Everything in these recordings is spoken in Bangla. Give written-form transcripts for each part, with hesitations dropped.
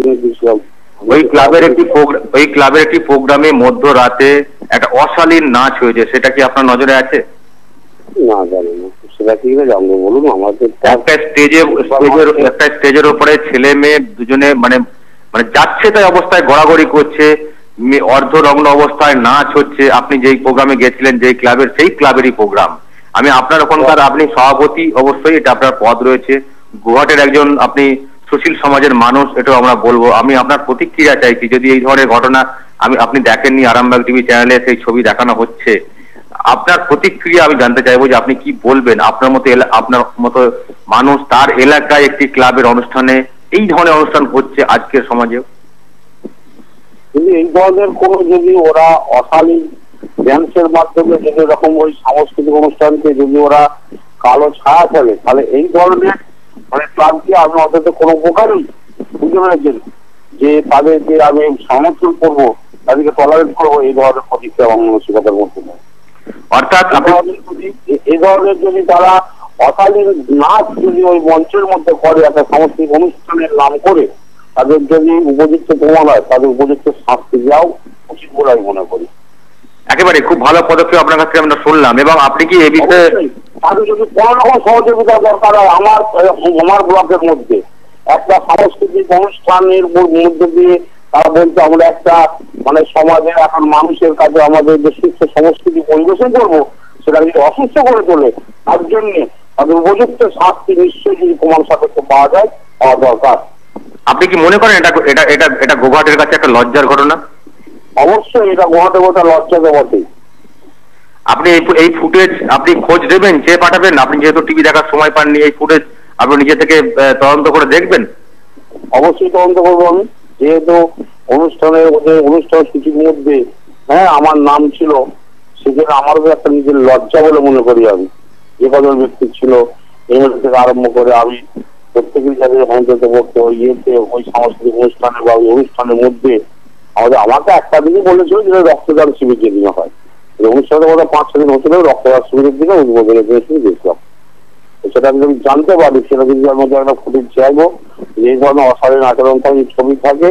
দিনে গেছিলাম। ওই ক্লাবের একটি প্রোগ্রামে মধ্যরাতে একটা অশালীন নাচ হয়েছে, সেটা কি আপনার নজরে আছে? না জানি না, সেটা কি জানবো বলুন আমাদের। একটা স্টেজের উপরে ছেলে মেয়ে দুজনে মানে মানে যাচ্ছে তাই অবস্থায় গড়াগড়ি করছে, অর্ধনগ্ন অবস্থায় নাচ হচ্ছে। আপনি যেই প্রোগ্রামে গেছিলেন, যেই ক্লাবের, সেই ক্লাবেরই প্রোগ্রাম। আমি আপনার ওখানকার, আপনি সভাপতি, অবশ্যই এটা আপনার পদ রয়েছে, গুয়াহাটের একজন আপনি সুশীল সমাজের মানুষ, এটাও আমরা বলবো। আমি আপনার প্রতিক্রিয়া চাইছি, যদি এই ধরনের ঘটনা আপনি দেখেননি, আরামবাগ টিভি চ্যানেলে সেই ছবি দেখানো হচ্ছে, আপনার প্রতিক্রিয়া আমি জানতে চাইবো যে আপনি কি বলবেন। আপনার মতো মানুষ তার এলাকায় একটি ক্লাবের অনুষ্ঠানে এই ধরনের অনুষ্ঠান হচ্ছে আজকের সমাজেও। কিন্তু এই ধরনের কোনো যদি ওরা অশালীন ড্যান্সের মাধ্যমে যদি এরকম ওই সাংস্কৃতিক অনুষ্ঠানকে যদি ওরা কালো ছায়া ফেলে, তাহলে এই ধরনের মানে ক্লাবকে আমি অন্তত কোনো প্রকারই বুঝতে পেরেছেন যে তাদের যে আমি সমর্থন করবো, তাদেরকে টলারেট করবো, এই ধরনের প্রতিক্রিয়া এবং মানসিকতার মধ্যে নেই। অর্থাৎ এই ধরনের যদি তারা অশালীন নাচ যদি ওই মঞ্চের মধ্যে করে একটা সাংস্কৃতিক অনুষ্ঠানের নাম করে, তাদের যদি উপযুক্ত প্রমাণ হয়, তাদের উপযুক্ত শাস্তি দেওয়াও উচিত বলে আমি মনে করি। একেবারে খুব ভালো পদক্ষেপ আপনার কাছ থেকে আমরা শুনলাম। এবং আপনি কি এই বিষয়ে তাদের যদি কোনো রকম সহযোগিতা দরকার হয়, আমার ব্লকের মধ্যে একটা সাংস্কৃতিক অনুষ্ঠানের মধ্যে দিয়ে তারা বলতে আমরা একটা মানে সমাজের এখন মানুষের কাছে আমাদের যে সুস্থ সংস্কৃতি পরিবেশন করবো, সেটা যদি অসুস্থ করে তোলে, তার জন্য তাদের উপযুক্ত শাস্তি নিশ্চয়ই যদি প্রমাণ সাপেক্ষ পাওয়া যায়, পাওয়া দরকার। আপনি কি মনে করেন এটা গুয়াহাটির কাছে একটা লজ্জার ঘটনা? অবশ্যই এটা গুয়াহাটির কথা লজ্জাকে বটেই। আপনি এই ফুটেজ আপনি খোঁজ দেবেন, চেয়ে পাঠাবেন? আপনি যেহেতু টিভি দেখার সময় পাননি, এই ফুটেজ আপনি নিজে থেকে তদন্ত করে দেখবেন? অবশ্যই তদন্ত করবো আমি, যেহেতু অনুষ্ঠান সূচির মধ্যে আমার নাম ছিল, সেজন্য আমারও একটা নিজের লজ্জা বলে মনে করি। আমি যে কজন ব্যক্তি ছিল এমএলএ থেকে আরম্ভ করে আমি প্রত্যেকের সাথে অন্তত ওই সাংস্কৃতিক অনুষ্ঠানে বা ওই অনুষ্ঠানের মধ্যে আমাকে একটা দিনই বলেছিল যে রক্তদান শিবির যেদিন হয়, অনুষ্ঠানের মধ্যে 5-6 দিন হচ্ছিল রক্তদান শিবিরের দিনে উদ্বোধনের দিনে দেখলাম। সেটা আমি যদি জানতে পারি, সেটা যদি আমি একটা ফুটেজ চাইবো যে এই ধরনের অশালীন আচরণকারী ছবি থাকে,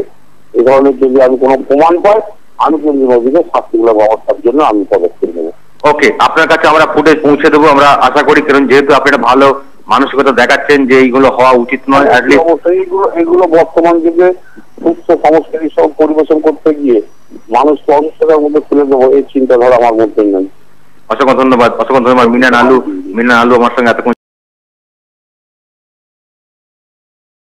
এই ধরনের যদি আমি কোনো প্রমাণ পাই, আমি কিন্তু নদীকে শাস্তিমূলক ব্যবস্থার জন্য আমি পদক্ষেপ নেবো। ওকে, আপনার কাছে আমরা ফুটেজ পৌঁছে দেবো, আমরা আশা করি। কারণ যেহেতু আপনি একটা ভালো মানসিকতা দেখাচ্ছেন যে এইগুলো হওয়া উচিত নয়, এগুলো বর্তমান যুগে সুস্থ সংস্কৃতি সব পরিবেশন করতে গিয়ে মানুষকে অনিশ্চয়তার মধ্যে ফেলে দেবো, এই চিন্তাধারা আমার মধ্যে নেই। অসংখ্য ধন্যবাদ মিনান আলু আমার সঙ্গে এতক্ষণ